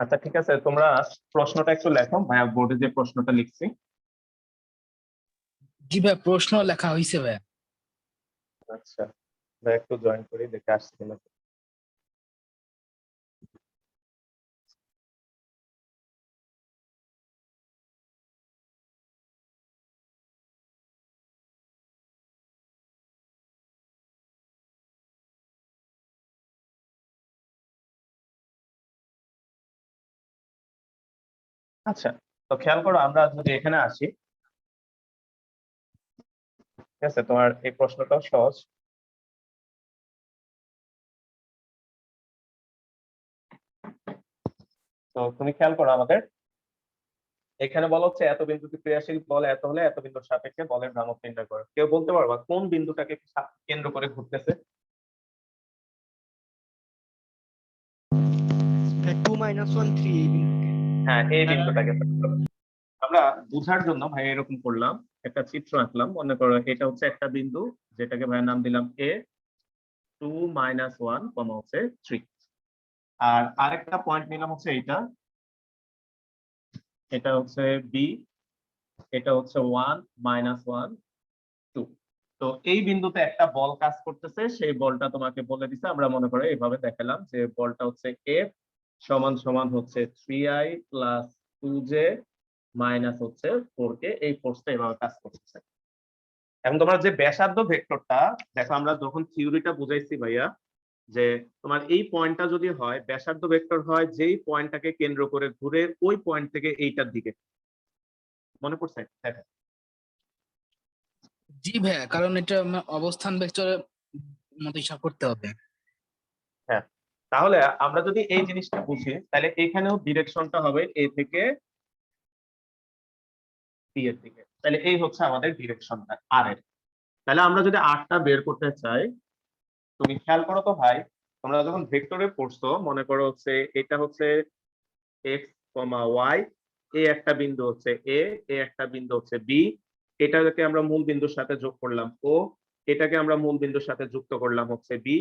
আচ্ছা ঠিক আছে, তোমরা প্রশ্নটা একটু লেখো ভাইয়া, বোর্ডে যে প্রশ্নটা লিখছি। জি ভাই, প্রশ্ন লেখা হয়েছে ভাই। আচ্ছা ভাই, একটু জয়েন করি, দেখে আসছি কিনা। আচ্ছা, তো খেয়াল করো, আমরা যদি এখানে আসি, ঠিক আছে, তোমার এই প্রশ্নটাও সহজ। তো তুমি খেয়াল করো আমাদের এখানে বলা হচ্ছে এত বিন্দুতে ক্রিয়াশীল বল এত হলে এত বিন্দুর সাপেক্ষে বলের ভ্রামক নির্ণয় করো। কেউ বলতে পারবা কোন বিন্দুটাকে কেন্দ্র করে ঘুরতেছে? 2 - 1 3 হ্যাঁ, এই বিন্দুটাকে। আমরা বুঝার জন্য ভাই এরকম করলাম, একটা চিত্র আঁকলাম। মনে করো এটা হচ্ছে একটা বিন্দু, যেটাকে ভাই নাম দিলাম এ, 2 - 1 কমা হচ্ছে 3। আর আরেকটা পয়েন্ট নিলাম হচ্ছে এইটা, এটা হচ্ছে বি, এটা হচ্ছে 1 - 1 2। তো এই বিন্দুতে একটা বল কাজ করতেছে, সেই বলটা তোমাকে বলে দিছে। আমরা মনে করে এইভাবে দেখালাম যে বলটা হচ্ছে এফ সমান সমান হচ্ছে 3i প্লাস 2j মাইনাস হচ্ছে 4k, এই ফোর্সটা এভাবে কাজ করতেছে। এখন তোমার যে ব্যাসার্ধ ভেক্টরটা দেখো, আমরা যখন থিওরিটা বুঝাইছি ভাইয়া, যে তোমার এই পয়েন্টটা যদি হয় ব্যাসার্ধ ভেক্টর হয় যেই পয়েন্টটাকে কেন্দ্র করে ঘুরে ওই পয়েন্ট থেকে এইটার দিকে। মনে পড়ছে? হ্যাঁ জি ভাইয়া, কারণ এটা আমার অবস্থান ভেক্টরের মতো হিসাব করতে হবে। হ্যাঁ, তাহলে আমরা যদি এই জিনিসটা বুঝি, তাহলে এখানেও ডিরেকশনটা হবে এ থেকে বি এর দিকে। তাহলে এই হচ্ছে আমাদের ডিরেকশনটা আর এর। তাহলে আমরা যদি আরটা বের করতে চাই, তুমি খেয়াল করো তো ভাই, তোমরা যখন ভেক্টরে পড়ছো মনে করো হচ্ছে এটা হচ্ছে এক্স কমা ওয়াই, এ একটা বিন্দু হচ্ছে এ, এ একটা বিন্দু হচ্ছে বি, এটাকে আমরা মূল বিন্দুর সাথে যোগ করলাম ও, এটাকে আমরা মূল বিন্দুর সাথে যুক্ত করলাম হচ্ছে বি।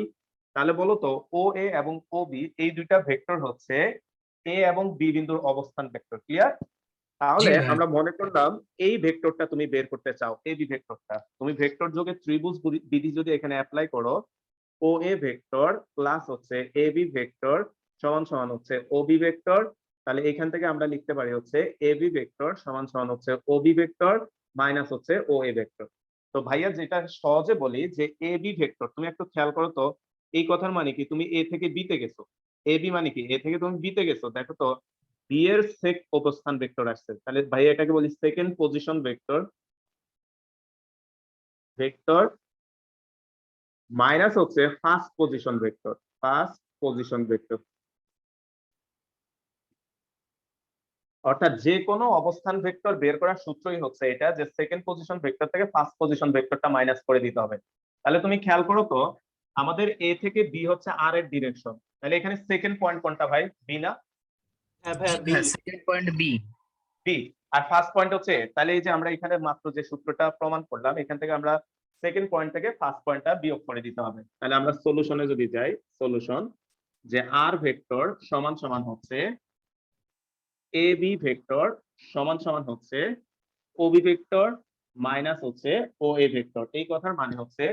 তাহলে বলো তো ও এ এবং ও বি এই দুইটা ভেক্টর হচ্ছে এ এবং বি বিন্দুর অবস্থান ভেক্টর। ক্লিয়ার? জি তাহলে ভাইয়া। আমরা মনে করলাম এই ভেক্টরটা তুমি বের করতে চাও, এই বি ভেক্টরটা। তুমি ভেক্টর যোগে ত্রিভুজ বিধি যদি এখানে অ্যাপ্লাই করো, ও এ ভেক্টর প্লাস হচ্ছে এ বি ভেক্টর সমান সমান হচ্ছে ও বি ভেক্টর। তাহলে এখান থেকে আমরা লিখতে পারি হচ্ছে এ বি ভেক্টর সমান সমান হচ্ছে ও বি ভেক্টর মাইনাস হচ্ছে ও এ ভেক্টর। তো ভাইয়া যেটা সহজে বলি যে এ বি ভেক্টর, তুমি একটু খেয়াল করো তো এই কথার মানে কি, তুমি এ থেকে বি তে গেছো। এ বি মানে কি, এ থেকে তুমি বি তে গেছো, দেখো তো বি এর সেক অবস্থান ভেক্টর আসছে। তাহলে ভাইয়া এটাকে বলি second position vector, vector minus হচ্ছে first position vector, first position vector. অর্থাৎ যে কোনো অবস্থান ভেক্টর বের করার সূত্রই হচ্ছে এটা, যে সেকেন্ড পজিশন ভেক্টর থেকে ফার্স্ট পজিশন ভেক্টরটা মাইনাস করে দিতে হবে। তাহলে তুমি খেয়াল করো তো আমাদের এ থেকে বি হচ্ছে আর এর ডিরেকশন, তাহলে এখানে সেকেন্ড পয়েন্ট কোনটা ভাই? বি না? হ্যাঁ জি ভাইয়া, বি। ভাইয়া, সেকেন্ড পয়েন্ট বি। বি। আর ফার্স্ট পয়েন্ট হচ্ছে A। তাহলে এই যে আমরা এখানে মাত্র যে সূত্রটা প্রমাণ করলাম, এখান থেকে আমরা সেকেন্ড পয়েন্ট থেকে ফার্স্ট পয়েন্টটা বিয়োগ করে দিতে হবে। তাহলে আমরা সলিউশনে যদি যাই, সলিউশন যে আর ভেক্টর সমান সমান হচ্ছে এ বি ভেক্টর সমান সমান হচ্ছে ও বি ভেক্টর মাইনাস হচ্ছে ও এ ভেক্টর। এই কথার মানে হচ্ছে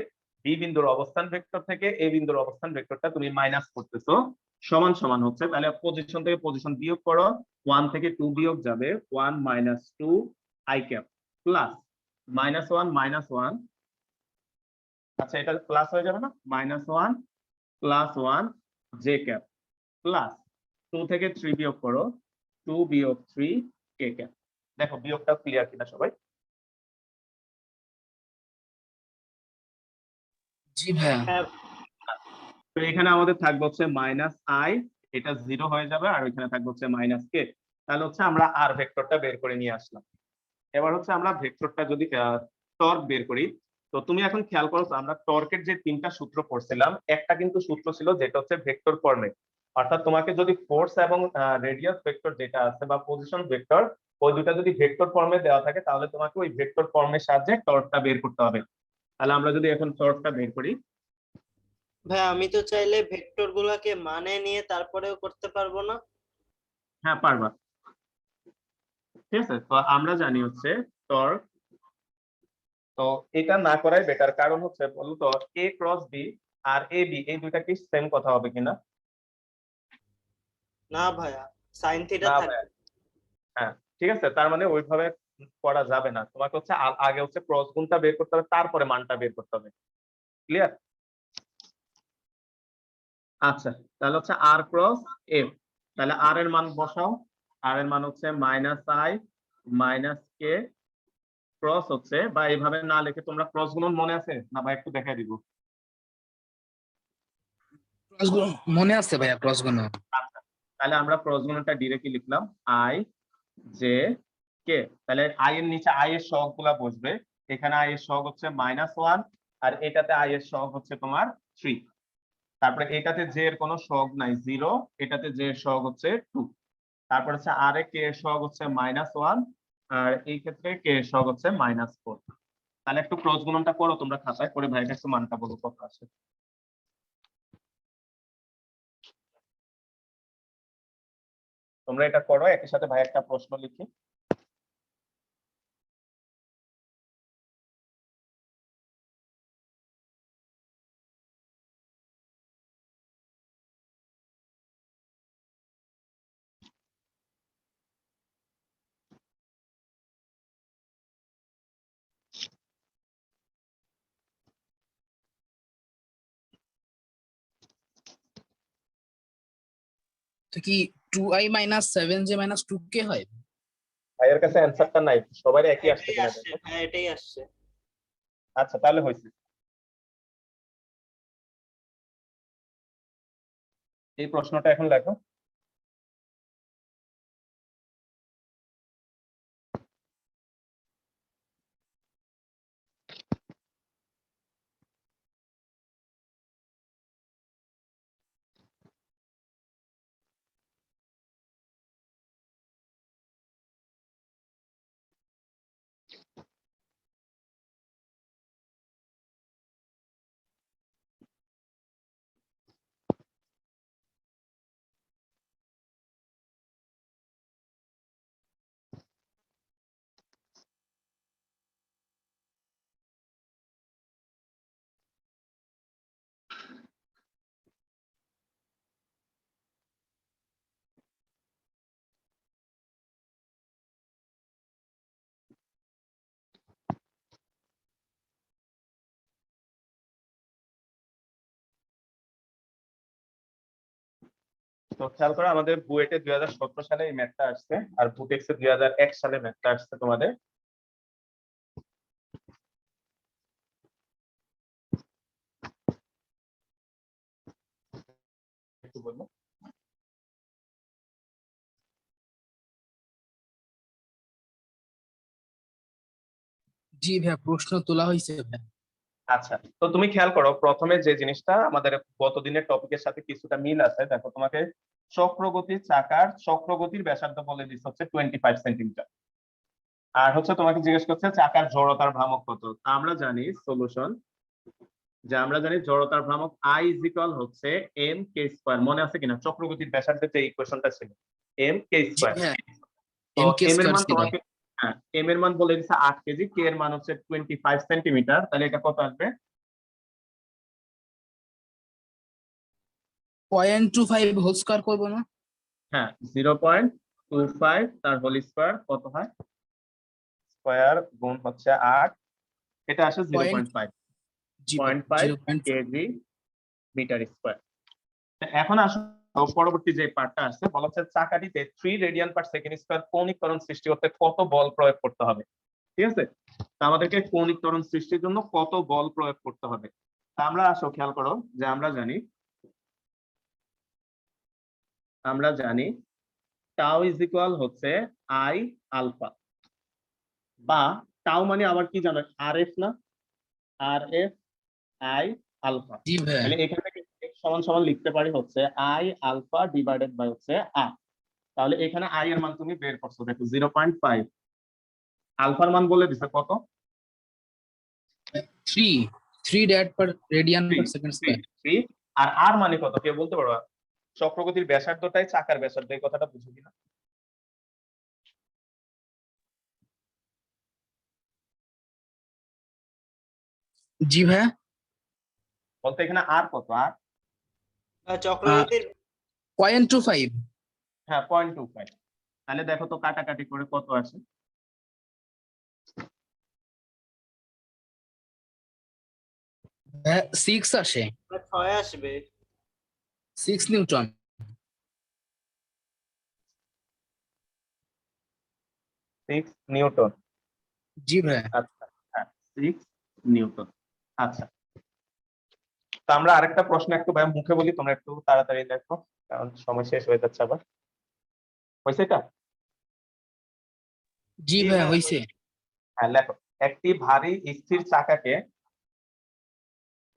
বি বিন্দুর অবস্থান ভেক্টর থেকে এ বিন্দুর অবস্থান ভেক্টরটা তুমি মাইনাস করতেছো, সমান সমান হচ্ছে, তাহলে পজিশন থেকে পজিশন বিয়োগ করো, 1 থেকে 2 বিয়োগ যাবে 1 - 2 আই ক্যাপ প্লাস -1 - 1, আচ্ছা এটা প্লাস হয়ে যাবে না, -1 + 1 জে ক্যাপ প্লাস 2 থেকে 3 বিয়োগ করো, 2 বিয়োগ 3 কে ক্যাপ। দেখো বিয়োগটা ক্লিয়ার কিনা সবাই? জি ভাইয়া। হ্যাঁ তো এখানে আমাদের থাকবে হচ্ছে -i, এটা 0 হয়ে যাবে, আর ওইখানে থাকবে হচ্ছে -k। তাহলে হচ্ছে আমরা আর ভেক্টরটা বের করে নিয়ে আসলাম। এবার হচ্ছে আমরা ভেক্টরটা যদি টর্ক বের করি, তো তুমি এখন খেয়াল করো তো, আমরা টর্কের যে তিনটা সূত্র পড়ছিলাম, একটা কিন্তু সূত্র ছিল যেটা হচ্ছে ভেক্টর ফর্মে। অর্থাৎ তোমাকে যদি ফোর্স এবং রেডিয়াস ভেক্টর যেটা আছে বা পজিশন ভেক্টর, ওই দুটা যদি ভেক্টর ফর্মে দেওয়া থাকে তাহলে তোমাকে ওই ভেক্টর ফর্মের সাহায্যে টর্কটা বের করতে হবে। তাহলে আমরা যদি এখন টর্কটা বের করি, ভাই আমি তো চাইলে ভেক্টর গুলাকে মানে নিয়ে তারপরেও করতে পারবো না? হ্যাঁ পারবা, ঠিক আছে। তো আমরা জানি হচ্ছে টর্ক, তো এটা না করাই বেটার, কারণ হচ্ছে বলতো এ cross B R A B এই দুইটা কি সেম কথা হবে কিনা? না ভাইয়া, সাইন থিটা না ভাই, থাকবে। হ্যাঁ ঠিক আছে, তার মানে ওইভাবে করা যাবে না, তোমাকে হচ্ছে আগে হচ্ছে ক্রস গুণটা বের করতে হবে, তারপরে মানটা বের করতে হবে। ক্লিয়ার? আচ্ছা, তাহলে হচ্ছে আর ক্রস এফ, তাহলে আর এর মান বসাও। আর এর মান হচ্ছে minus I minus K cross হচ্ছে, বা এইভাবে না লিখে তোমরা ক্রস গুণন মনে আছে না ভাই, একটু দেখাই দিব। ক্রস গুণ মনে আছে ভাইয়া, ক্রস গুণ। আচ্ছা, তাহলে আমরা ক্রস গুণনটা ডিরেক্টলি লিখলাম আই জে কে, তাহলে আই এর নিচে আই এর সহগ গুলা বসবে। এখানে আই এর সহগ হচ্ছে -1, আর এটাতে আই এর সহগ হচ্ছে তোমার 3। তারপরে এটাতে জে এর কোনো সহগ নাই 0, এটাতে জে এর সহগ হচ্ছে 2। তারপর হচ্ছে আর এ কে এর সহগ হচ্ছে -1, আর এই ক্ষেত্রে কে এর সহগ হচ্ছে -4। তাহলে একটু ক্রস গুণনটা করো তোমরা খাতায় করে, ভাইকে একটু মানটা বলো কত আসে। তোমরা এটা করো, একই সাথে ভাই একটা প্রশ্ন লিখি। তো কি 2i minus 7j minus 2k হয়? ভাইয়ের কাছে অ্যান্সারটা নাই, সবাই একই আসছে এটাই কিনা আসছে দেখো। ভাইয়া, এটাই আসছে। আচ্ছা তাহলে হয়েছে। এই প্রশ্নটা এখন লেখো। তো খেয়াল করো, আমাদের বুয়েটে 2017 সালে এই ম্যাথটা আসছে, আর বুটেক্সে 2001 সালে ম্যাথটা আসছে তোমাদের। একটু বলবো। জি ভাইয়া, প্রশ্ন তোলা হয়েছে ভাইয়া। আচ্ছা, তো তুমি খেয়াল করো প্রথমে যে জিনিসটা আমাদের গত দিনের টপিকের সাথে কিছুটা মিল আছে, দেখো তোমাকে চক্রগতির চাকার চক্রগতির ব্যাসার্ধ বলে দিচ্ছে হচ্ছে 25 সেন্টিমিটার, আর হচ্ছে তোমাকে জিজ্ঞেস করছে চাকার জড়তার ভ্রামক কত। তা আমরা জানি সলিউশন, যে আমরা জানি জড়তার ভ্রামক আই ইজ ইকুয়াল হচ্ছে এম কে স্কোয়ার। মনে আছে কিনা চক্রগতির ব্যাসার্ধের যে ইকুয়েশনটা ছিল, এম কে জি স্কোয়ার। ভাইয়া, তো এম কে এম এর স্কয়ার মান ছিল। তোমাকে, হ্যাঁ এম এর মান বলে দিচ্ছে 8 কেজি, কে এর মান হচ্ছে 25 সেন্টিমিটার, তাহলে এটা কত আসবে? 0.25 হোল স্কয়ার করবো না? হ্যাঁ 0.25 তার হোল স্কোয়ার কত হয়, স্কোয়ার গুণ হচ্ছে 8, এটা আসে zero point, point five G ভাই, point five 0.5। KG metre square. এখন আসলে পরবর্তী যে পার্টটা আসছে, বলা হচ্ছে চাকাটিতে 3 রেডিয়ান/সেকেন্ড স্কোয়ার কৌণিক ত্বরণ সৃষ্টি করতে কত বল প্রয়োগ করতে হবে। ঠিক আছে, তা আমাদেরকে কৌণিক ত্বরণ সৃষ্টির জন্য কত বল প্রয়োগ করতে হবে। তা আমরা আসো খেয়াল করো, যে আমরা জানি টাও ইজ ইকুয়াল হচ্ছে আই আলফা, বা টাও মানে আবার কি জানো, আর এফ না, আর এফ আই আলফা। জি ভাইয়া। তাহলে এখান থেকে সমান সমান লিখতে পারি হচ্ছে আই আলফা ডিভাইডেড বাই হচ্ছে আর। তাহলে এখানে আই এর মান তুমি বের করছো, দেখো 0.5, আলফার মান বলে দিছে কত, 3। 3 that per radian per second square. 3 আর আর মানে কত কেউ বলতে পারবা? চক্রগতির ব্যাসার্ধটাই চাকার ব্যাসার্ধ, এই কথাটা বুঝো কিনা? জি ভাইয়া। বলতে এখানে আর কত? আর চক্রবর্তীর 0.25। হ্যাঁ 0.25। তাহলে দেখো তো কাটাকাটি করে কত আসে। ভাইয়া 6 আসে, 6 আসবে। 6 নিউটন। 6 নিউটন। জি ভাইয়া। আচ্ছা, হ্যাঁ 6 নিউটন। আচ্ছা, তো আমরা আরেকটা প্রশ্ন একটু ভাই মুখে বলি, তোমরা একটু তাড়াতাড়ি দেখো কারণ সময় শেষ হয়ে যাচ্ছে আবার। হয়েছে এটা? জি জি ভাইয়া ভাইয়া, হইছে। হ্যাঁ লেখো। একটি ভারী স্থির চাকাকে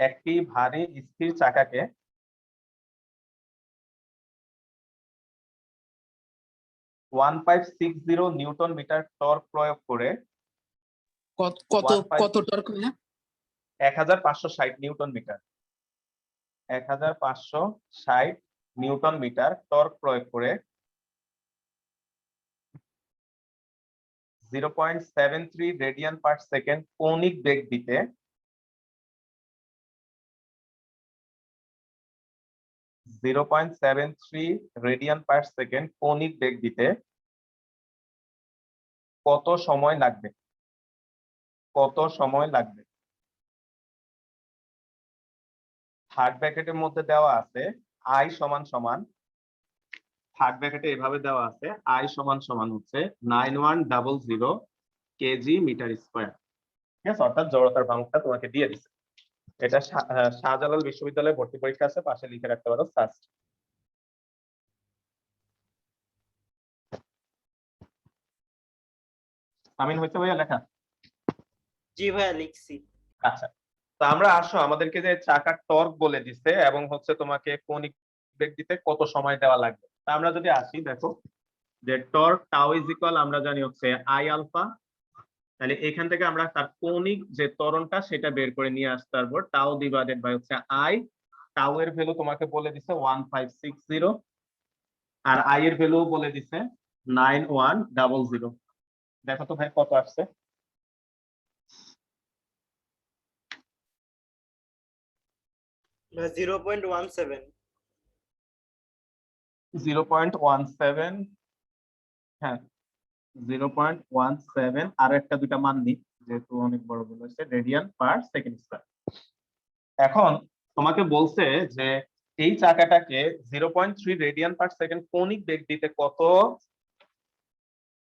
একটি ভারী স্থির চাকাকে 1560 নিউটন মিটার টর্ক প্রয়োগ করে কত কত 15 কত টর্ক ভাইয়া? 1560 newton metre 1560 newton metre torque প্রয়োগ করে 0.73 রেডিয়ান পার সেকেন্ড কৌণিক বেগ দিতে 0.73 রেডিয়ান পার সেকেন্ড কৌণিক বেগ দিতে কত সময় লাগবে? কত সময় লাগবে? থার্ড ব্র্যাকেটের মধ্যে দেওয়া আছে আই সমান সমান, থার্ড ব্র্যাকেটে এভাবে দেওয়া আছে আই সমান সমান হচ্ছে 9100 কেজি মিটার স্কয়ার। ঠিক আছে, অর্থাৎ জড়তার ভ্রামকটা তোমাকে দিয়ে দিছে। এটা শাহজালাল বিশ্ববিদ্যালয়ে ভর্তি পরীক্ষা আছে, পাশে লিখে রাখতে পারো সাস্ট। আমিন হইতে ভাইয়া লেখা? জি ভাইয়া লিখছি। আচ্ছা, তো আমরা আসো আমাদেরকে যে চাকার টর্ক বলে দিছে এবং হচ্ছে তোমাকে কৌণিক বেগ দিতে কত সময় দেওয়া লাগবে। তা আমরা যদি আসি দেখো যে টর্ক টাউ ইজ ইকুয়াল আমরা জানি হচ্ছে আই আলফা। তাহলে এখান থেকে আমরা তার কৌণিক যে ত্বরণটা সেটা বের করে নিয়ে আসতে পারবো, টাউ ডিভাইডেড বাই হচ্ছে আই। টাউ এর ভ্যালু তোমাকে বলে দিছে 1560 আর আই এর ভ্যালু বলে দিছে 9100। দেখো তো ভাই কত আসছে। 0.17। 0.17, হ্যাঁ 0.17 আর একটা দুইটা মান নি যেহেতু অনেক বড় ভুল হয়েছে, রেডিয়ান পার সেকেন্ড স্কয়ার। এখন তোমাকে বলছে যে এই চাকাটাকে 0.3 রেডিয়ান পার সেকেন্ড কৌণিক বেগ দিতে কত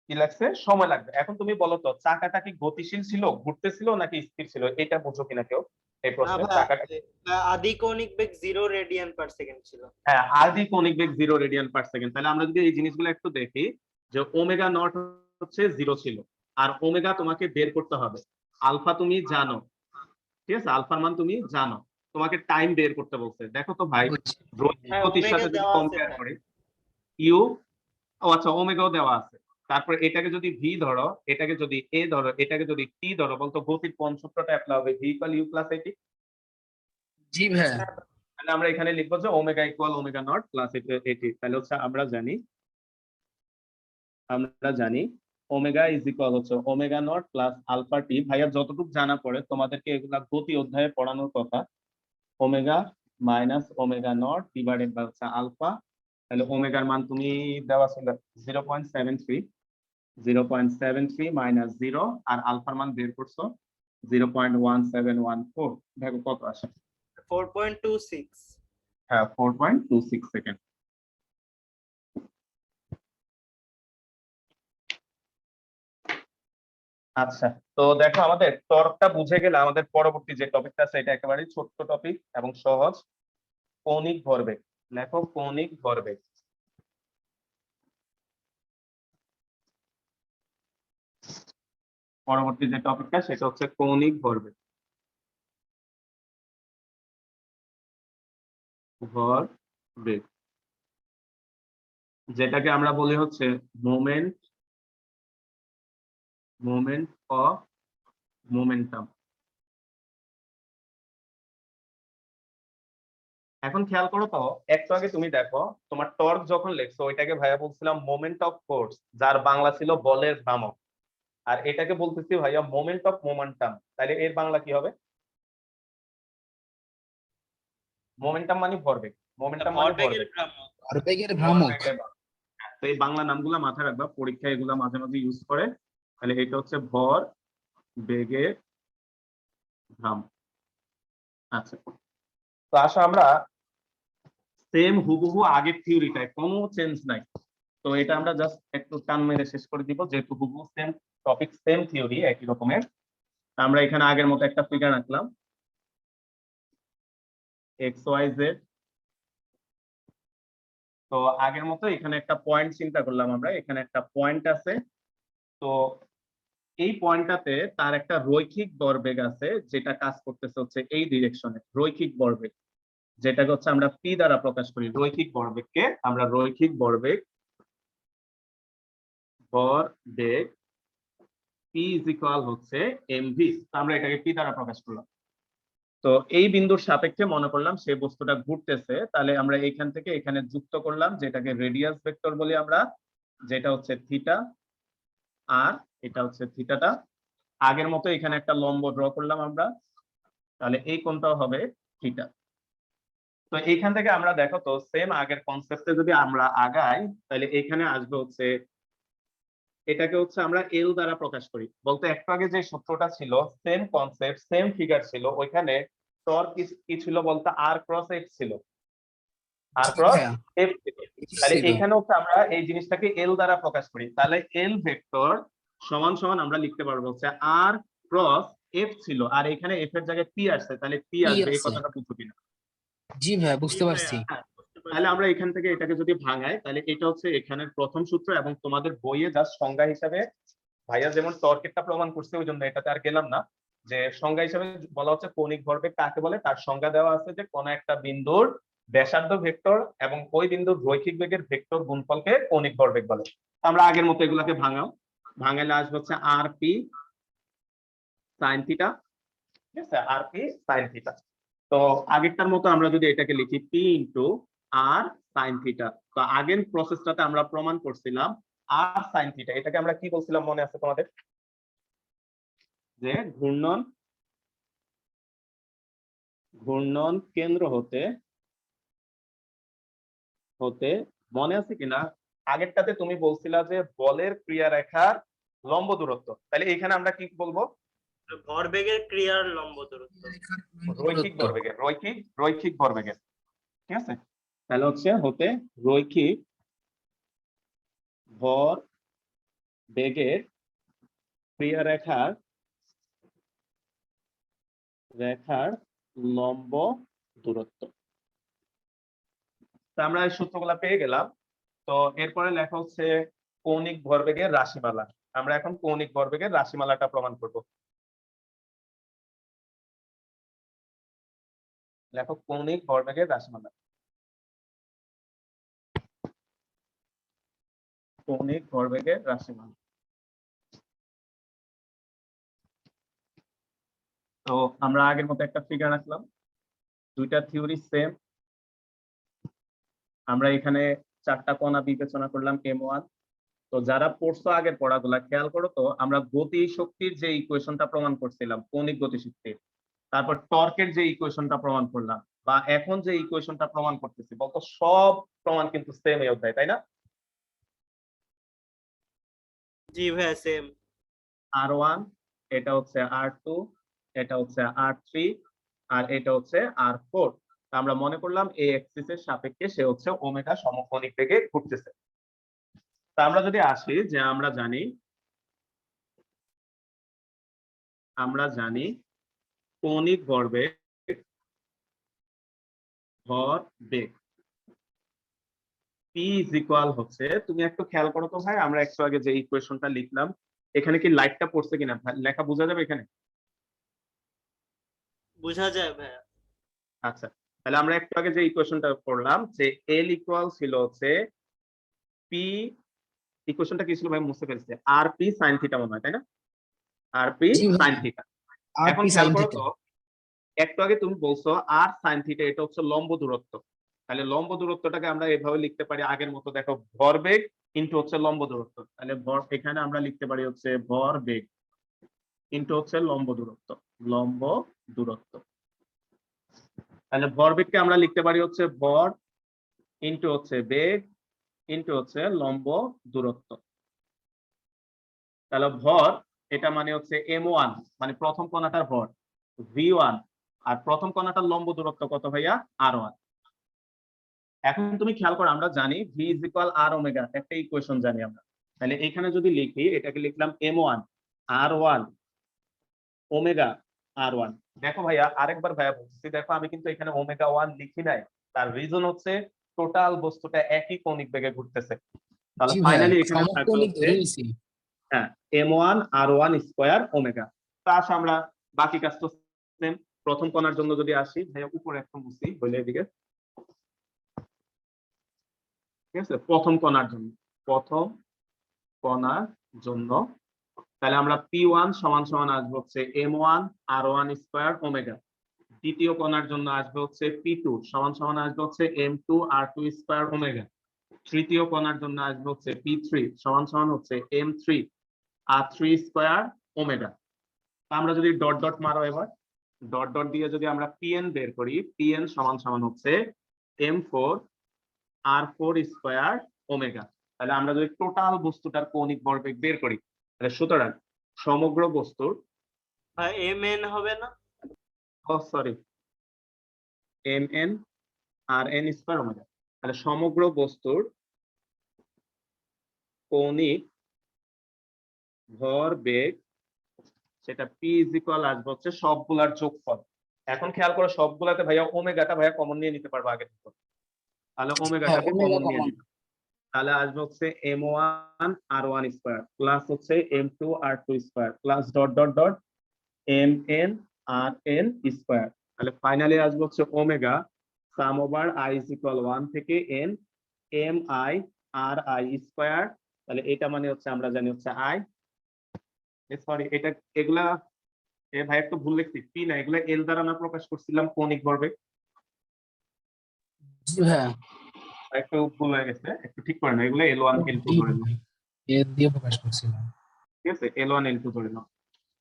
কি লাগছে সময় লাগবে। এখন তুমি বলো তো চাকাটা কি গতিশীল ছিল, ঘুরতেছিল নাকি স্থির ছিল? এটা বুঝো কিনা কেউ এই না প্রশ্নে? ভাইয়া, চাকাটা আদি কৌণিক বেগ 0 রেডিয়ান পার সেকেন্ড ছিল। হ্যাঁ আদি কৌণিক বেগ 0 রেডিয়ান পার সেকেন্ড। তাহলে আমরা যদি এই জিনিসগুলো একটু দেখি যে ওমেগা নট হচ্ছে 0 ছিল আর ওমেগা তোমাকে বের করতে হবে। আলফা তুমি জানো, ঠিক আছে, আলফার মান তুমি জানো, তোমাকে টাইম বের করতে বলছে। দেখো তো ভাই বুঝছি। রৈখিক হ্যাঁ গতির ওমেগা সাথে যদি দেওয়া আছে কম্পেয়ার ভাইয়া। করি ইউ, ও আচ্ছা ওমেগাও দেওয়া আছে। তারপর এটাকে যদি ভি ধরো, এটাকে যদি এ ধরো, এটাকে যদি টি ধরো, বলতো গতির কোন সূত্রটা অ্যাপ্লাই হবে? ভি ইকুয়াল ইউ প্লাস এটি। জি ভাইয়া। তাহলে আমরা এখানে লিখবো যে omega equal omega nought plus এটি। তাহলে হচ্ছে আমরা জানি ওমেগা ইজ ইকুয়াল হচ্ছে omega nought plus alpha t. ভাইয়া যতটুকু জানা পড়ে তোমাদেরকে এগুলা গতি অধ্যায়ে পড়ানোর কথা। Omega minus omega nought divided by হচ্ছে আলফা। তাহলে ওমেগার মান তুমি দেওয়া ছিল 0.73, 0.73 মাইনাস 0 আর আলফার মান বের করছো 0.1714। দেখো কত আসে। 4.26। হ্যাঁ 4.26 সেকেন্ড। আচ্ছা, তো দেখো আমাদের টর্কটা বুঝে গেলে আমাদের পরবর্তী যে টপিকটা আছে এটা একেবারে ছোট্ট টপিক এবং সহজ, কৌণিক ভরবেগ। লেখো কৌণিক ভরবেগ। পরবর্তী যে টপিকটা সেটা হচ্ছে কৌণিক ভরবেগ। ভরবেগ যেটাকে আমরা বলি হচ্ছে মোমেন্ট অফ মোমেন্টাম। এখন খেয়াল করো তো, একটু আগে তুমি দেখো তোমার টর্ক যখন লেখছো ওইটাকে ভাইয়া বলছিলাম মোমেন্ট অফ ফোর্স, যার বাংলা ছিল বলের ভ্রামক, আর এটাকে বলতেছি ভাইয়া মোমেন্ট অফ মোমেন্টাম। তাহলে এর বাংলা কি হবে? মোমেন্টাম মানে ভরবেগ, মোমেন্টাম মানে ভরবেগের ভরবেগ, ভ্রামক। ভরবেগের ভ্রামক। ভরবেগের ভ্রামক। তো এই বাংলা নামগুলো মাথায় রাখবা, পরীক্ষায় এগুলা মাঝে মাঝে ইউজ করে। তাহলে এটা হচ্ছে ভর বেগের ভ্রামক। আচ্ছা, তো আসো আমরা সেম হুবহু আগের থিওরিটায়, কোনো চেঞ্জ নাই। তো এটা আমরা জাস্ট একটু টান মেরে শেষ করে দিব, যেহেতু হুবহু সেম টপিক, সেম থিওরি, একই রকমের। আমরা এখানে আগের মতো একটা ফিগার আঁকলাম, এক্স ওয়াই জেড। তো আগের মতো এখানে একটা পয়েন্ট চিন্তা করলাম আমরা, এখানে একটা পয়েন্ট আছে। তো এই পয়েন্টটাতে তার একটা রৈখিক ভরবেগ আছে, যেটা কাজ করতেছে হচ্ছে এই ডিরেকশনে, রৈখিক ভরবেগ, যেটাকে হচ্ছে আমরা পি দ্বারা প্রকাশ করি। রৈখিক ভরবেগকে আমরা রৈখিক ভরবেগ, ভরবেগ পি ইজ ইকুয়াল হচ্ছে এমভি। আমরা এটাকে পি দ্বারা প্রকাশ করলাম। তো এই বিন্দুর সাপেক্ষে মনে করলাম সেই বস্তুটা ঘুরতেছে, তাহলে আমরা এইখান থেকে এখানে যুক্ত করলাম, যেটাকে রেডিয়াস ভেক্টর বলি আমরা, যেটা হচ্ছে থিটা, আর এটা হচ্ছে থিটাটা। আগের মতো এখানে একটা লম্ব ড্র করলাম আমরা, তাহলে এই কোণটাও হবে থিটা। তো এইখান থেকে আমরা দেখো তো সেম আগের কনসেপ্টে যদি আমরা আগাই, তাহলে এখানে আসবে হচ্ছে, এটাকে হচ্ছে আমরা এল দ্বারা প্রকাশ করি। বলতে একটু আগে যে সূত্রটা ছিল, সেম কনসেপ্ট, সেম ফিগার ছিল, ওইখানে টর্ক কি ছিল বলতে আর ক্রস এফ ছিল, আর ক্রস হ্যাঁ, এফ ছিল। তাহলে ছিল। এখানে হচ্ছে আমরা এই জিনিসটাকে এল দ্বারা প্রকাশ করি, তাহলে এল ভেক্টর সমান সমান আমরা লিখতে পারবো হচ্ছে আর ক্রস এফ ছিল, আর এখানে এফ এর জায়গায় পি আসছে, তাহলে পি কি আসবে। এই আছে? কথাটা বুঝছো কিনা? জি ভাইয়া, জি বুঝতে পারছি। ভাইয়া, হ্যাঁ, বুঝতে তাহলে পারছি। আমরা এখান থেকে এটাকে যদি ভাঙাই, তাহলে এটা হচ্ছে এখানের প্রথম সূত্র, এবং তোমাদের বইয়ে জাস্ট সংজ্ঞা হিসাবে ভাইয়া যেমন টর্কেরটা প্রমাণ করছে, ওই জন্য এটাতে আর গেলাম না। যে সংজ্ঞা হিসাবে বলা হচ্ছে কৌণিক ভরবেগ কাকে বলে, তার সংজ্ঞা দেওয়া আছে যে কোন একটা বিন্দুর ব্যাসার্ধ ভেক্টর এবং ওই বিন্দুর রৈখিক বেগের ভেক্টর গুণফলকে কৌণিক ভরবেগ বলে। আমরা আগের মতো এগুলাকে ভাঙাইলে আসবে হচ্ছে আর পি সাইন থিটা। ঠিক আছে, আর পি সাইন থিটা। তো আগেরটার মতো আমরা যদি এটাকে লিখি পি ইন্টু আর সাইন থিটা। তো আগের প্রসেসটাতে আমরা প্রমাণ করছিলাম আর সাইন থিটা, এটাকে আমরা কি বলছিলাম মনে আছে তোমাদের? যে ঘূর্ণন কেন্দ্র হতে হতে মনে আছে কিনা? আগেরটাতে তুমি বলছিলা যে বলের ক্রিয়া রেখার লম্ব দূরত্ব, তাহলে এখানে আমরা কি বলবো? ভরবেগের ক্রিয়ার লম্ব দূরত্ব। রৈখিক দূরত্ব। ভরবেগের, রৈখিক ভরবেগের। ঠিক আছে, তাহলে হচ্ছে হতে রৈখিক ভর বেগের ক্রিয়া রেখার লম্ব দূরত্ব। তা আমরা এই সূত্রগুলা পেয়ে গেলাম। তো এরপরে লেখা হচ্ছে কৌণিক ভরবেগের রাশিমালা। আমরা এখন কৌণিক ভরবেগের রাশিমালাটা প্রমাণ করব। লেখো কৌণিক ভরবেগের রাশিমালা। কৌণিক ভরবেগের রাশিমালা। তো আমরা আগের মতো একটা ফিগার আঁকলাম, দুইটা থিওরি সেম। আমরা এখানে চারটা কণা বিবেচনা করলাম M1। তো যারা পড়ছো আগের পড়াগুলা খেয়াল করো তো, আমরা গতি শক্তির যে ইকুয়েশনটা প্রমাণ করছিলাম কৌণিক গতিশক্তির, তারপর টর্কের যে ইকুয়েশনটা প্রমাণ করলাম, বা এখন যে ইকুয়েশনটা প্রমাণ করতেছি, বলতো সব প্রমাণ কিন্তু সেম এই অধ্যায়, তাই না? জি ভাইয়া, সেম। R1, এটা হচ্ছে R2, এটা হচ্ছে R3, আর এটা হচ্ছে R4। আমরা মনে করলাম এই এক্সিসের সাপেক্ষে সে হচ্ছে ওমেগা সমকোণিক বেগে ঘুরতেছে। তা আমরা যদি আসি যে আমরা জানি কৌণিক ভরবেগ P ইজ ইকুয়াল হচ্ছে, তুমি একটু খেয়াল করো তো ভাই, আমরা একটু আগে যে ইকুয়েশনটা লিখলাম, এখানে কি লাইটটা পড়ছে কিনা? লেখা বোঝা যাবে এখানে? বোঝা যায় ভাইয়া। আচ্ছা, তাহলে আমরা একটু আগে যে ইকুয়েশনটা পড়লাম, যে এল ইকুয়াল ছিল হচ্ছে পি, ইকুয়েশনটা কি ছিল ভাই মুছে ফেলছে, আর পি সাইন থিটা মনে হয়, তাই না? আর পি জি ভাই, সাইন থিটা। আর এখন পি খেয়াল সাইন করো থিটা। তো, একটু আগে তুমি বলছো আর সাইন থিটা এটা হচ্ছে লম্ব দূরত্ব, তাহলে লম্ব দূরত্বটাকে আমরা এভাবে লিখতে পারি আগের মতো, দেখো ভরবেগ ইনটু হচ্ছে লম্ব দূরত্ব, তাহলে এখানে আমরা লিখতে পারি হচ্ছে ভরবেগ ইনটু হচ্ছে লম্ব দূরত্ব, লম্ব দূরত্ব। তাহলে ভরবেগকে আমরা লিখতে পারি হচ্ছে ভর ইনটু হচ্ছে বেগ ইনটু হচ্ছে লম্ব দূরত্ব। তাহলে ভর এটা মানে হচ্ছে m1, মানে প্রথম কণাটার ভর v1, আর প্রথম কণাটার লম্ব দূরত্ব কত ভাইয়া r1। এখন তুমি খেয়াল করো, আমরা জানি v is equal r omega, একটা ইকুয়েশন জানি আমরা। তাহলে এখানে যদি লিখি, এটাকে লিখলাম m1 r1 ওমেগা r1। দেখো ভাইয়া, আরেকবার ভাইয়া বলছি, দেখো আমি কিন্তু এখানে ওমেগা 1 লিখি নাই, তার রিজন হচ্ছে টোটাল বস্তুটা একই কৌণিক বেগে ঘুরতেছে। তাহলে জি ভাইয়া, ফাইনালি এখানে থাকবে সমকৌণিক হচ্ছে ধরে নিছি। হ্যাঁ m1 r1 স্কয়ার ওমেগা। তা আসো আমরা বাকি কাজ তো সেম। প্রথম কণার জন্য যদি আসি ভাইয়া, উপরে একটা মুছি হইলে এদিকে, ঠিক আছে, প্রথম কণার জন্য, প্রথম কণার জন্য তাহলে আমরা p1 সমান সমান আসবে হচ্ছে m1 r1 স্কয়ার ওমেগা। দ্বিতীয় কণার জন্য আসবে হচ্ছে p2 সমান সমান আসবে হচ্ছে m2 r2 স্কয়ার ওমেগা। তৃতীয় কণার জন্য আসবে হচ্ছে p3 সমান সমান হচ্ছে m3 r3 স্কয়ার ওমেগা। আমরা যদি ডট ডট মারো, এবার ডট ডট দিয়ে যদি আমরা pn বের করি, pn সমান সমান হচ্ছে m4 r4 স্কয়ার ওমেগা। তাহলে আমরা যদি টোটাল বস্তুটার কৌণিক ভরবেগ বের করি, তাহলে সুতরাং সমগ্র বস্তুর mn হবে না? Sorry mn rn square omega, তাহলে সমগ্র বস্তুর কৌণিক ভরবেগ সেটা p ইজ ইকুয়াল আসবে হচ্ছে সবগুলার যোগফল। এখন খেয়াল করো, সবগুলাতে ভাইয়া ওমেগাটা ভাইয়া কমন নিয়ে নিতে পারবো আগে থেকে, তাহলে হ্যাঁ, ওমেগাটাকে ওমেগা কমন নিয়ে কমন। নিতে, তাহলে আসবে হচ্ছে m1 r1 স্কয়ার প্লাস হচ্ছে m2 r2 square plus dot dot dot mn rn square. তাহলে ফাইনালি আসবে হচ্ছে omega some over i is equal 1 থেকে n mi ri স্কয়ার। তাহলে এটা মানে হচ্ছে আমরা জানি হচ্ছে i, সরি এটা এগুলা ভাই একটু ভুল লিখছি, পি না, এগুলা এল দ্বারা আমরা প্রকাশ করছিলাম কৌণিক ভরবেগ, জি ভাইয়া, একটু ভুল হয়ে গেছে, একটু ঠিক করে না, এগুলো L1 L2 জি ধরে নাও, ভাইয়া, এ দিয়ে প্রকাশ করছিলাম। ঠিক আছে, L1 L2 ধরে নাও।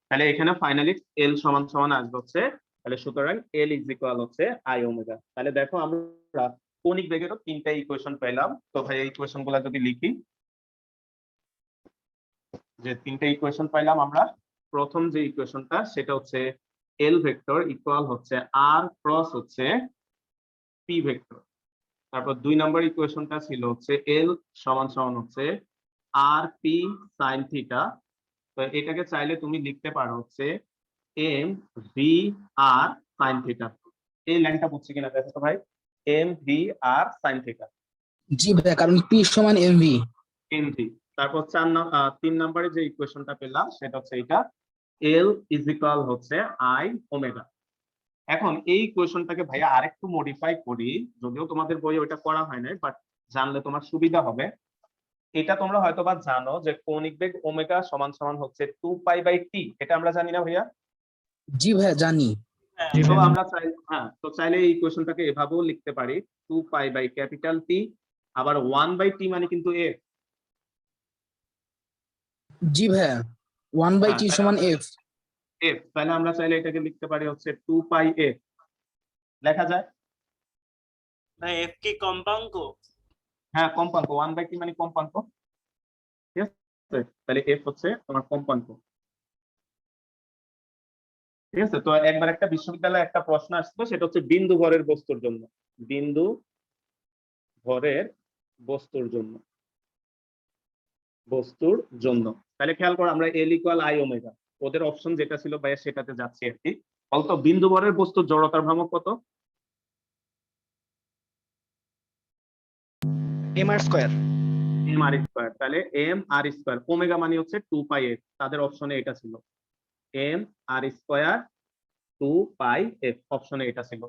তাহলে এখানে ফাইনালি এল সমান সমান আসবে হচ্ছে, তাহলে সুতরাং এল ইজ ইকুয়াল হচ্ছে আই ওমেগা। তাহলে দেখো আমরা কৌণিক বেগেরও তিনটা ইকুয়েশন পেলাম। তো ভাই এই ইকুয়েশন গুলা যদি লিখি, যে তিনটা ইকুয়েশন পাইলাম আমরা, প্রথম যে ইকুয়েশনটা সেটা হচ্ছে এল ভেক্টর ইকুয়াল হচ্ছে আর ক্রস হচ্ছে পি ভেক্টর। তারপর 2 নম্বর ইকুয়েশনটা ছিল হচ্ছে এল সমান সমান হচ্ছে আর পি সাইন থিটা। তো এটাকে চাইলে তুমি লিখতে পারো হচ্ছে এম ভি আর সাইন থিটা। এই লাইনটা বুঝছি কিনা দেখো তো ভাই, এম ভি আর সাইন থিটা, জি ভাইয়া, কারণ পি সমান এমভি। M V. তারপর 3 নম্বরে যে ইকুয়েশনটা পেলাম সেটা হচ্ছে এটা এল ইজ ইকুয়াল হচ্ছে আই ওমেগা। এখন এই ইকুয়েশনটাকে ভাইয়া আরেকটু মডিফাই করি, যদিও তোমাদের বইয়ে ওটা করা হয় নাই, বাট জানলে তোমার সুবিধা হবে। এটা তোমরা হয়তোবা জানো যে কৌণিক বেগ ওমেগা সমান সমান হচ্ছে 2π/t, এটা আমরা জানি না ভাইয়া? জি ভাইয়া, জানি। হ্যাঁ, তো আমরা চাই, হ্যাঁ, তো চাইলে এই ইকুয়েশনটাকে এভাবেও লিখতে পারি 2π/T, আবার 1/t মানে কিন্তু f। জি ভাইয়া, 1/t তাহলে সমান আমরা এফ। তাহলে আমরা চাইলে এটাকে লিখতে পারি হচ্ছে 2πf, লেখা যায়। f কি কম্পাঙ্ক? হ্যাঁ কম্পাঙ্ক, 1/t মানে কম্পাঙ্ক, ঠিক আছে, তাহলে f হচ্ছে তোমার কম্পাঙ্ক, ঠিক আছে। তো একবার একটা বিশ্ববিদ্যালয়ে একটা প্রশ্ন আসতো, সেটা হচ্ছে বিন্দু ভরের বস্তুর জন্য, বিন্দু ভরের বস্তুর জন্য, বস্তুর জন্য। তাহলে খেয়াল করো, আমরা এল ইকুয়াল আই ওমেগা, ওদের অপশন যেটা ছিল ভাইয়া সেটাতে যাচ্ছি আর কি। বলতো বিন্দু ভরের বস্তুর জড়তার ভ্রামক কত? M R square. M R square, তাহলে এম আর স্কয়ার, ওমেগা মানে হচ্ছে 2πf, তাদের অপশনে এটা ছিল এম আর স্কয়ার 2πf, অপশনে এটা ছিল।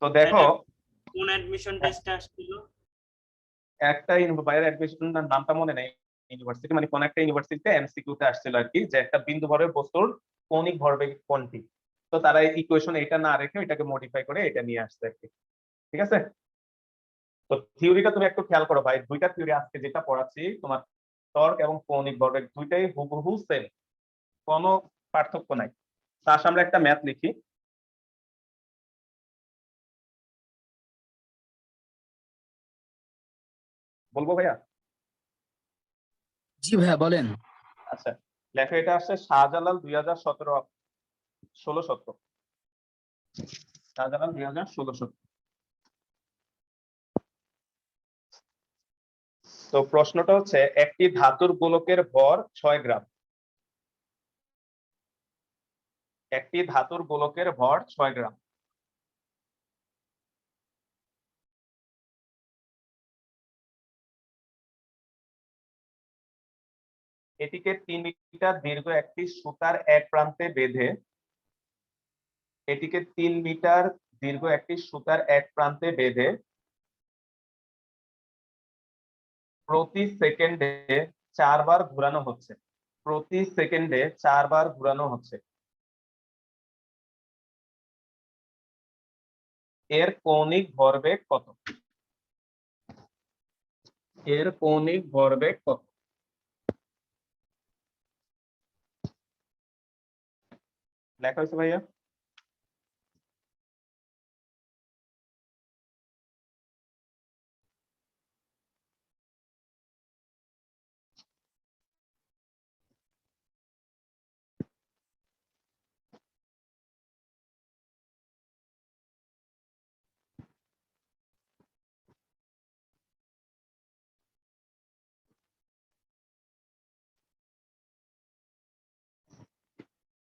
তো দেখো কোন অ্যাডমিশন টেস্টে আসছিল? একটা বাইরের অ্যাডমিশনের নামটা মনে নেই, ইউনিভার্সিটি মানে কোন একটা ইউনিভার্সিটিতে এমসিকিউ তে আসছিল আর কি, যে একটা বিন্দু ভরের বস্তুর কৌণিক ভরবেগ কোনটি। তো তারা ইকুয়েশন এটা না রেখে এটাকে মডিফাই করে এটা নিয়ে আসছে আর কি। ঠিক আছে, তো থিওরিটা তুমি একটু খেয়াল করো ভাই, দুইটা থিওরি আজকে যেটা পড়াচ্ছি তোমার টর্ক এবং কৌণিক ভরবেগ দুইটাই হুবহু সেম, কোনো পার্থক্য নাই। তার সামনে একটা ম্যাথ লিখি, বলবো ভাইয়া? জি ভাইয়া বলেন। আচ্ছা, লেখা এটা আসছে শাহজালাল 2017 16 শাহজালাল 2016। তো প্রশ্নটা হচ্ছে একটি ধাতুর গোলকের ভর 6 গ্রাম। একটি ধাতুর গোলকের ভর 6 গ্রাম। এটিকে 3 মিটার দীর্ঘ একটি সুতার এক প্রান্তে বেঁধে এটিকে 3 মিটার দীর্ঘ একটি সুতার এক প্রান্তে বেঁধে প্রতি সেকেন্ডে 4 বার ঘোরানো হচ্ছে। প্রতি সেকেন্ডে 4 বার ঘোরানো হচ্ছে। এর কৌণিক ভরবেগ কত? এর কৌণিক ভরবেগ কত? লেখা হয়েছে ভাইয়া?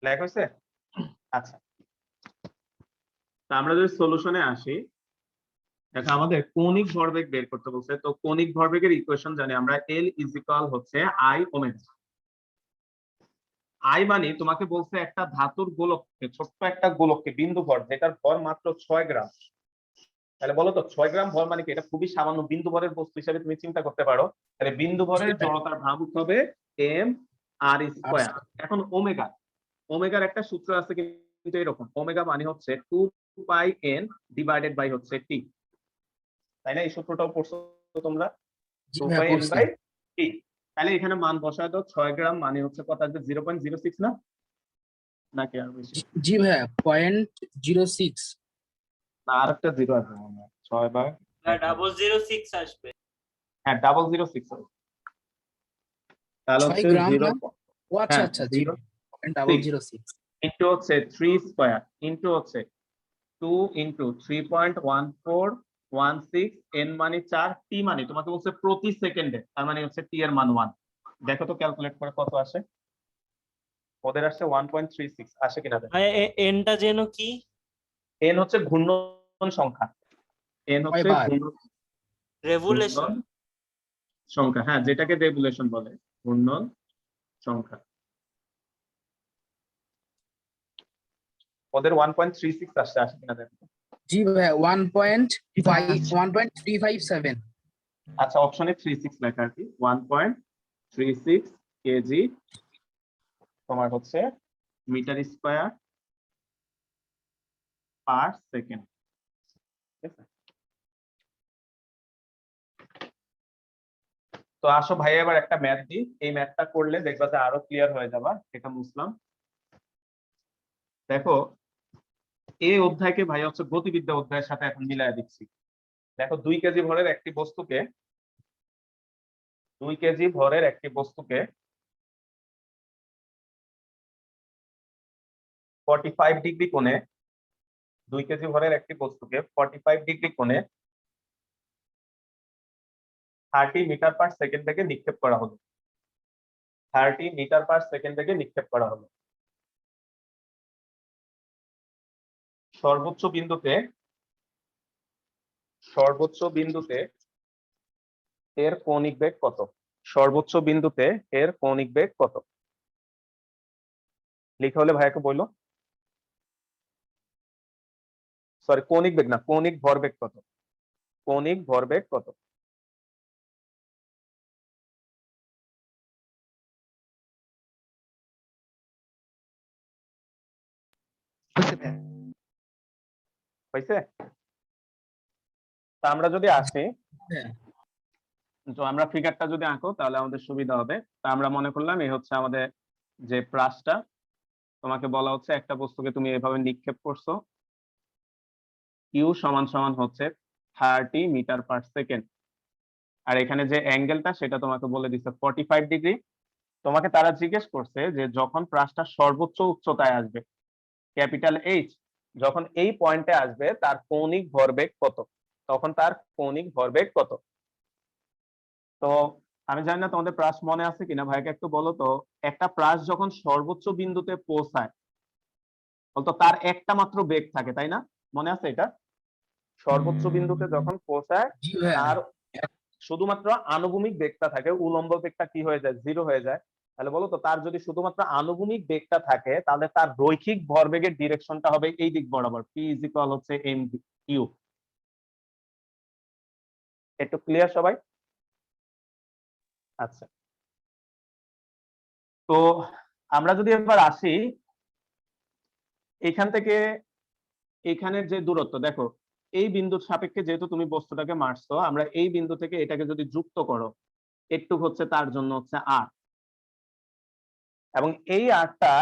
লেখা হয়েছে? আচ্ছা, তা আমরা যদি সলিউশনে আসি, দেখো আমাদের কৌণিক ভরবেগ বের করতে বলছে। তো কৌণিক ভরবেগের ইকুয়েশন জানি আমরা, এল ইজ ইকুয়াল হচ্ছে আই ওমেগা। আই মানে তোমাকে বলছে একটা ধাতুর গোলককে, ছোট্ট একটা গোলককে বিন্দু ভর যেটার ভর মাত্র 6 গ্রাম। তাহলে বলো তো 6 গ্রাম ভর মানে কি? এটা খুবই সামান্য বিন্দু ভরের বস্তু হিসেবে তুমি চিন্তা করতে পারো। তাহলে বিন্দু ভরের জড়তার ভ্রামক হবে এম আর স্কয়ার। এখন ওমেগা, ওমেগার একটা সূত্র আছে কিন্তু এরকম, ওমেগা মানে হচ্ছে 2 পাই এন ডিভাইডেড বাই হচ্ছে টি। তাই না? এই সূত্রটাও পড়ছো তোমরা, জি 2 ভাইয়া পাই এন পড়ছি। By T. তাহলে এখানে মান বসায় দাও, 6 গ্রাম মানে হচ্ছে কত আসবে? 0.06 না, নাকি আর বেশি? জি ভাইয়া 0.06। না, আর একটা জিরো আসবে মনে হয়, 6 বার 006 আসবে। হ্যাঁ 006 হবে। তাহলে 6 হচ্ছে গ্রাম জিরো, না? ও আচ্ছা হ্যাঁ আচ্ছা জি 0.6 0.006। ইন্টু হচ্ছে 3 স্কয়ার ইন্টু হচ্ছে 2 ইন্টু 3.1416 এন মানে 4, টি মানে তোমাকে বলছে প্রতি সেকেন্ডে, তার মানে হচ্ছে টি এর মান 1। দেখো তো ক্যালকুলেট করে কত আসে। ওদের আসছে 1.36, আসে কিনা দেখো। এনটা যেন কি? এন হচ্ছে ঘূর্ণন সংখ্যা, এন হচ্ছে কয়বার? রেভুলেশন। ঘূর্ণন সংখ্যা, হ্যাঁ যেটাকে রেগুলেশন বলে, ঘূর্ণন সংখ্যা। ওদের 1.36 আসছে, আসে কিনা দেখো। জি ভাইয়া 1.357। আচ্ছা, অপশনে 36 লেখা আর কি, 1.36 কেজি তোমার হচ্ছে মিটার স্কয়ার পার সেকেন্ড। ঠিক আছে, তো আসো ভাই এবার একটা ম্যাথ দিই, এই ম্যাথটা করলে দেখবা যে আরো ক্লিয়ার হয়ে যাবা, এটা বুঝলাম। দেখো এই অধ্যায়কে ভাই হচ্ছে গতিবিদ্যা অধ্যায়ের সাথে এখন মিলায় দিচ্ছি। দেখো 2 কেজি ভরের একটি বস্তুকে, 2 কেজি ভরের একটি বস্তুকে 45 ডিগ্রি কোণে, 2 কেজি ভরের একটি বস্তুকে 45 ডিগ্রি কোণে 30 মিটার পার সেকেন্ড থেকে নিক্ষেপ করা হলো। 30 মিটার পার সেকেন্ড থেকে নিক্ষেপ করা হলো। সর্বোচ্চ বিন্দুতে, সর্বোচ্চ বিন্দুতে এর কৌণিক বেগ কত? সর্বোচ্চ বিন্দুতে এর কৌণিক বেগ কত? লিখে হলে ভাইয়াকে বললো, সরি কৌণিক বেগ না, কৌণিক ভরবেগ কত? কৌণিক ভরবেগ কত? হয়েছে ভাইয়া। হয়েছে? তা আমরা যদি আসি, হ্যাঁ, তো আমরা ফিগারটা যদি আঁকো তাহলে আমাদের সুবিধা হবে। তা আমরা মনে করলাম এই হচ্ছে আমাদের যে ব্রাশটা, তোমাকে বলা হচ্ছে একটা বস্তুকে তুমি এভাবে নিক্ষেপ করছো, ইউ সমান সমান হচ্ছে 30 মিটার পার সেকেন্ড। আর এখানে যে অ্যাঙ্গেলটা সেটা তোমাকে বলে দিচ্ছে 45 ডিগ্রি। তোমাকে তারা জিজ্ঞেস করছে যে যখন ব্রাশটা সর্বোচ্চ উচ্চতায় আসবে, ক্যাপিটাল এইচ, যখন এই পয়েন্টে আসবে তার কৌণিক ভরবেগ কত, তখন তার কৌণিক ভরবেগ কত। তো আমি জানি না তোমাদের প্রাস মনে আছে কিনা, ভাইকে একটু বলো তো। একটা প্রাস যখন সর্বোচ্চ বিন্দুতে পৌঁছায়, বলতো তার একটা মাত্র বেগ থাকে, তাই না? মনে আছে এটা? সর্বোচ্চ বিন্দুতে যখন পৌঁছায় জি ভাইয়া। তার শুধুমাত্র আনুভূমিক বেগটা থাকে, উলম্ব বেগটা কি হয়ে যায়, জিরো হয়ে যায়। তাহলে বলো তো তার যদি শুধুমাত্র আনুভূমিক বেগটা থাকে তাহলে তার রৈখিক ভরবেগের ডিরেকশনটা হবে এই দিক বরাবর, পি ইজ ইকুয়াল হচ্ছে এম ইউ। একটু ক্লিয়ার সবাই? আচ্ছা, তো আমরা যদি এবার আসি এখান থেকে এখানের যে দূরত্ব দেখো, এই বিন্দুর সাপেক্ষে যেহেতু তুমি বস্তুটাকে মারছো, আমরা এই বিন্দু থেকে এটাকে যদি যুক্ত করো, একটু হচ্ছে তার জন্য হচ্ছে আর, এবং এই আরটা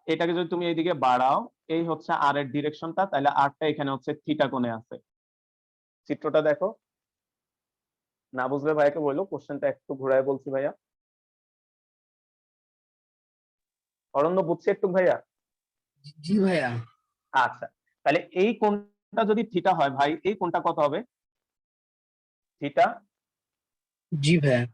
এটাকে যদি তুমি এইদিকে বাড়াও, এই হচ্ছে আর এর ডিরেকশনটা, তাহলে আরটা এখানে হচ্ছে থিটা কোণে আছে। চিত্রটা দেখো, না বুঝলে ভাইয়াকে বললো, কোশ্চেনটা একটু ঘুরায় বলছি ভাইয়া। অরণ্য বুঝছে একটু ভাইয়া? জি ভাইয়া। আচ্ছা, তাহলে এই কোণটা যদি থিটা হয় ভাই, এই কোণটা কত হবে? থিটা। জি ভাইয়া।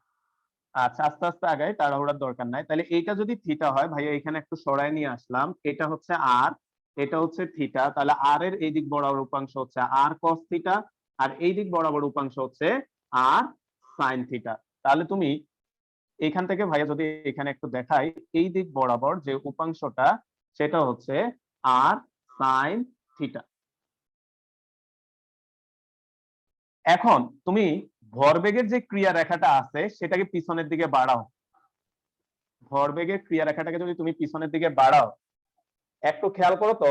আচ্ছা, আস্তে আস্তে আগাই, তাড়াহুড়ার দরকার নাই। তাহলে এইটা যদি থিটা হয় ভাইয়া, এখানে একটু সরায় নিয়ে আসলাম, এটা হচ্ছে আর, এটা হচ্ছে থিটা, তাহলে আর এর এই দিক বরাবর উপাংশ হচ্ছে আর কস থিটা, আর এই দিক বরাবর উপাংশ হচ্ছে আর সাইন থিটা। তাহলে তুমি এখান থেকে ভাইয়া যদি এখানে একটু দেখাই, এই দিক বরাবর যে উপাংশটা সেটা হচ্ছে আর সাইন থিটা। এখন তুমি ভরবেগের যে ক্রিয়া রেখাটা আছে সেটাকে পিছনের দিকে বাড়াও, ভরবেগের ক্রিয়া রেখাটাকে যদি তুমি পিছনের দিকে বাড়াও, একটু খেয়াল করো তো,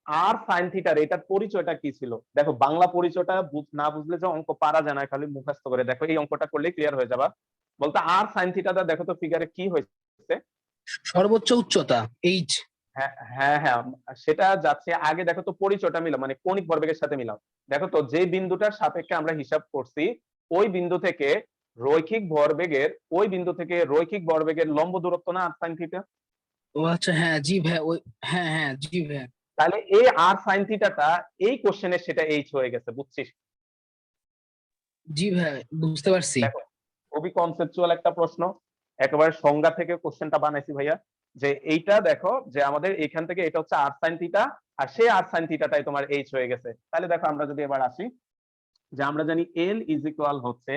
আর সাইন থিটার এটার পরিচয়টা কি ছিল? দেখো, বাংলা পরিচয়টা না বুঝলে যে অঙ্ক পারা যায় না, খালি মুখস্থ করে দেখো, এই অঙ্কটা করলে ক্লিয়ার হয়ে যাবা। বলতে আর সাইন থিটাটা দেখো তো ফিগারে কি হয়েছে। সর্বোচ্চ উচ্চতা এইচ। হ্যাঁ হ্যাঁ হ্যাঁ, সেটা যাচ্ছে, আগে দেখো তো পরিচয়টা মিলাও, মানে কৌণিক ভরবেগের সাথে মিলাও। দেখো তো যে বিন্দুটার সাপেক্ষে আমরা হিসাব করছি, ওই বিন্দু থেকে রৈখিক ভরবেগের, ওই বিন্দু থেকে রৈখিক ভরবেগের লম্ব দূরত্ব না আর সাইন থিটা। ও আচ্ছা, হ্যাঁ জি ভাইয়া, ওই হ্যাঁ হ্যাঁ জি ভাইয়া। তাহলে এই আর সাইন থিটাটা এই কোশ্চেনে সেটা এইচ হয়ে গেছে, বুঝছিস? জি ভাইয়া, বুঝতে পারছি। দেখো, খুবই কনসেপচুয়াল একটা প্রশ্ন, একেবারে সংজ্ঞা থেকে কোশ্চেনটা বানাইছি ভাইয়া। যে এইটা দেখো যে আমাদের এখান থেকে এটা হচ্ছে আর সাইন থিটা, আর সেই আর সাইন থিটাটাই তোমার এইচ হয়ে গেছে। তাহলে দেখো আমরা যদি এবার আসি, যে আমরা জানি এল ইজ ইকুয়াল হচ্ছে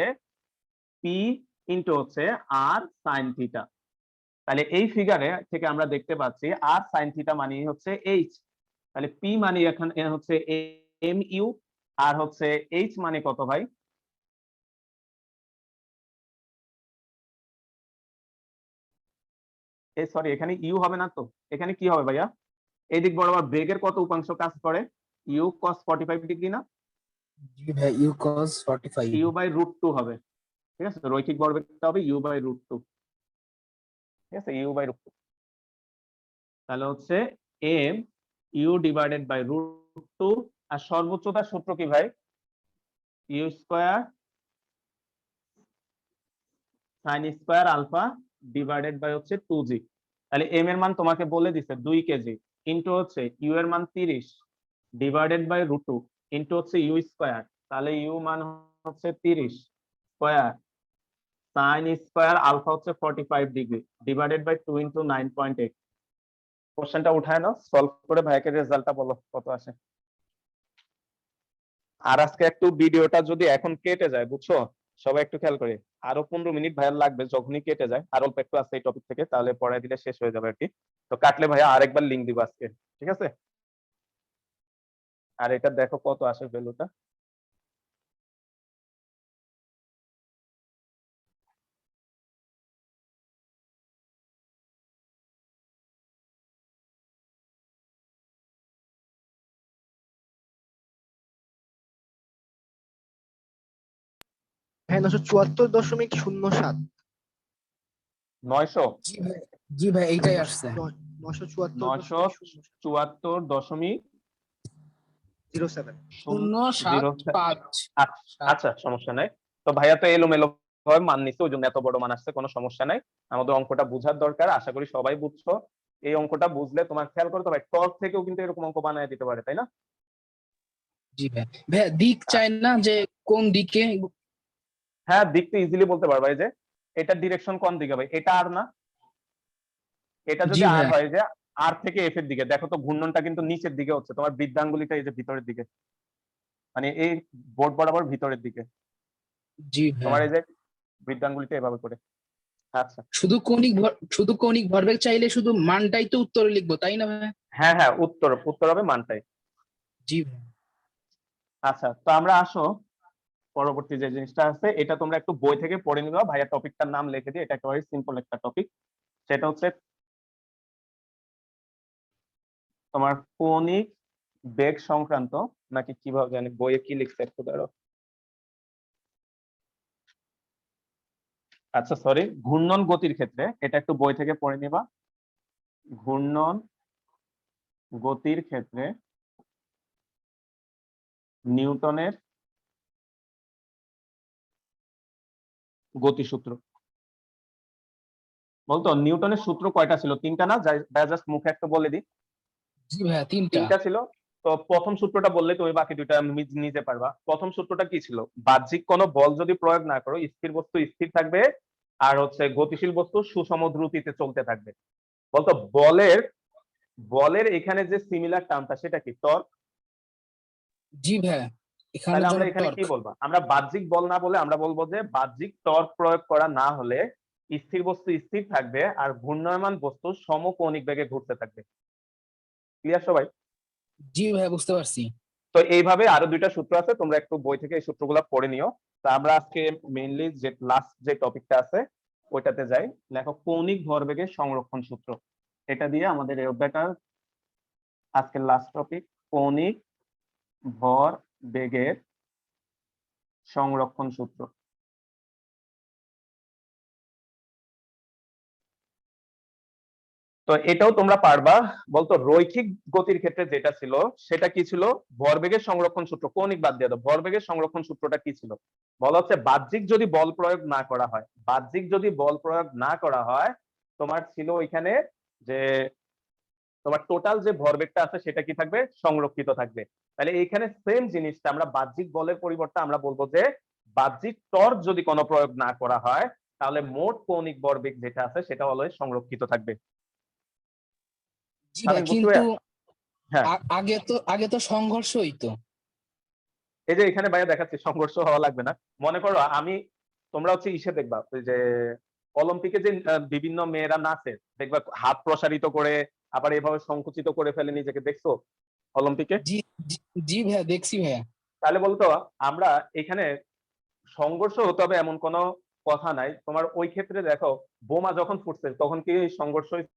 পি ইন্টু হচ্ছে আর সাইন থিটা। তাহলে এই ফিগারে থেকে আমরা দেখতে পাচ্ছি আর সাইন থিটা মানে হচ্ছে এইচ, তাহলে পি মানে এখানে হচ্ছে এম ইউ, আর হচ্ছে এইচ মানে কত ভাই? এই সরি, এখানে ইউ হবে না তো, এখানে কি হবে ভাইয়া? এই দিক বরাবর বেগের কত উপাংশ কাজ করে? ইউ কস 45 ডিগ্রি না? জি ভাইয়া, u cos 45। U by root two হবে, ঠিক আছে? রৈখিক ভরবেগটা হবে ইউ বাই রুট টু, ঠিক আছে? ইউ বাই রুট টু, তাহলে হচ্ছে M U divided by root two. আর সর্বোচ্চতার সূত্র কি ভাই? U square sine square alpha divided by হচ্ছে 2g। তাহলে এম এর মান তোমাকে বলে দিছে 2 কেজি, ইন্টু হচ্ছে ইউ এর মান 30 divided by root two, into হচ্ছে ইউ স্কোয়ার, তাহলে ইউ মান হচ্ছে 30 স্কোয়ার সাইন স্কোয়ার আলফা হচ্ছে 45 ডিগ্রি ডিভাইডেড বাই 2 ইন্টু 9.8। কোশ্চেনটা উঠায় নাও, সলভ করে ভাইকে রেজাল্টটা বলো কত আসে। আর আজকে একটু ভিডিওটা যদি এখন কেটে যায়, বুঝছো, সবাই একটু খেয়াল করে, আরো 15 মিনিট ভাইয়ার লাগবে, যখনই কেটে যায় আর অল্প একটু আছে এই টপিক থেকে, তাহলে পড়ায় দিলে শেষ হয়ে যাবে আর কি। তো কাটলে ভাইয়া আরেকবার লিঙ্ক দিব আজকে, ঠিক আছে? আর এটা দেখো কত আসে ভ্যালুটা। হ্যাঁ 974.07। 900 জি ভাই, জি ভাই এইটাই আসছে। 974.07। 075 আচ্ছা সমস্যা নাই। তো ভাইয়া তো এলোমেলো ভাবে মান নিচ্ছে, ওই জন্য এত বড় মান আসছে, কোনো সমস্যা নাই। আমাদের অঙ্কটা বোঝার দরকার, আশা করি সবাই বুঝছো। এই অঙ্কটা বুঝলে তোমার খেয়াল করতে হবে, টর্ক থেকেও কিন্তু এরকম অঙ্ক বানায় দিতে পারে, তাই না? জি ভাই। ভাই দিক চাই না যে কোন দিকে? হ্যাঁ, দিক তো ইজিলি বলতে পারবা, এই যে এটার ডিরেকশন কোন দিকে ভাই, এটা আর না, এটা জি যদি আর ভাই, হয় যে আর থেকে এফ এর দিকে, দেখো তো ঘূর্ণনটা কিন্তু নিচের দিকে হচ্ছে, তোমার বৃদ্ধাঙ্গুলিটা এই যে ভিতরের দিকে, মানে এই বোর্ড বরাবর ভিতরের দিকে, জি ভাই। তোমার এই যে বৃদ্ধাঙ্গুলিটা এভাবে করে। আচ্ছা, শুধু কৌণিক ভরবেগ চাইলে শুধু মানটাই তো উত্তরে লিখবো, তাই না ভাই? হ্যাঁ হ্যাঁ, উত্তর উত্তর হবে মানটাই। জি ভাই। আচ্ছা, তো আমরা আসো পরবর্তী যে জিনিসটা আছে, এটা তোমরা একটু বই থেকে পড়ে নিবা, ভাইয়া টপিকটার নাম লিখে দিই, এটা একেবারে সিম্পল একটা টপিক। সেটা হচ্ছে তোমার কৌণিক বেগ সংক্রান্ত, নাকি কিভাবে জানি বইয়ে কি লিখছে একটু ধরো। আচ্ছা সরি, ঘূর্ণন গতির ক্ষেত্রে, এটা একটু বই থেকে পড়ে নিবা। ঘূর্ণন গতির ক্ষেত্রে নিউটনের গতিসূত্র। বলতো নিউটনের সূত্র কয়টা ছিল? তিনটা না? জাস্ট মুখে একটা বলে দিই। জি ভাইয়া, তিনটা। তিনটা ছিল। তো প্রথম সূত্রটা বললে তুমি বাকি দুইটা নিতে পারবা। প্রথম সূত্রটা কি ছিল? বাহ্যিক কোনো বল যদি প্রয়োগ না করো, স্থির বস্তু স্থির থাকবে, আর হচ্ছে গতিশীল বস্তু সুষম দ্রুতিতে চলতে থাকবে। বলতো বলের বলের এখানে যে সিমিলার টার্মটা, সেটা কি? টর্ক। জি ভাইয়া, তাহলে এখানের জন্য আমরা এখানে টর্ক। কি বলবো? আমরা বাহ্যিক বল না বলে আমরা বলবো যে বাহ্যিক টর্ক প্রয়োগ করা না হলে স্থির বস্তু স্থির থাকবে আর ঘূর্ণায়মান বস্তু সমকৌণিক বেগে ঘুরতে থাকবে। ক্লিয়ার সবাই? জি ভাইয়া, বুঝতে পারছি। তো এইভাবে আরো দুইটা সূত্র আছে, তোমরা একটু বই থেকে এই সূত্রগুলো পড়ে নিও। তো আমরা আজকে মেইনলি যে লাস্ট যে টপিকটা আছে ওইটাতে যাই। লেখো কৌণিক ভরবেগের সংরক্ষণ সূত্র। এটা দিয়ে আমাদের এই অধ্যায়টা আজকের লাস্ট টপিক, কৌণিক ভরবেগের সংরক্ষণ সূত্র। তো এটাও তোমরা পারবা। বলতো রৈখিক গতির ক্ষেত্রে যেটা ছিল সেটা কি ছিল? ভরবেগের সংরক্ষণ সূত্র। কৌণিক বাদ দিয়ে দাও, ভরবেগের সংরক্ষণ সূত্রটা কি ছিল? বলা হচ্ছে বাহ্যিক যদি বল প্রয়োগ না করা হয়, বাহ্যিক যদি বল প্রয়োগ না করা হয়, তোমার ছিল ওইখানে যে তোমার টোটাল যে ভরবেগটা আছে সেটা কি থাকবে? সংরক্ষিত থাকবে। তাহলে এইখানে সেম জিনিসটা আমরা বাহ্যিক বলের পরিবর্তে আমরা বলবো যে বাহ্যিক টর্ক যদি কোনো প্রয়োগ না করা হয়, তাহলে মোট কৌণিক ভরবেগ যেটা আছে সেটা অলওয়েজ সংরক্ষিত থাকবে। জি ভাই, আমি বুঝতে কিন্তু পারি। হ্যাঁ, আগে তো সংঘর্ষ হইতো। এই যে এখানে ভাইয়া দেখাচ্ছি, সংঘর্ষ হওয়া লাগবে না। মনে করো আমি, তোমরা হচ্ছে ইসে দেখবা ওই যে অলিম্পিকে যে বিভিন্ন মেয়েরা নাচে, দেখবা হাত প্রসারিত করে আবার এভাবে সংকুচিত করে ফেলে নিজেকে, দেখছো অলিম্পিকে? জি জি, জি ভাইয়া, দেখছি ভাইয়া। তাহলে বলতো আমরা এখানে সংঘর্ষ হতে হবে এমন কোনো কথা নাই। তোমার ওই ক্ষেত্রে দেখো বোমা যখন ফুটছে তখন কি সংঘর্ষ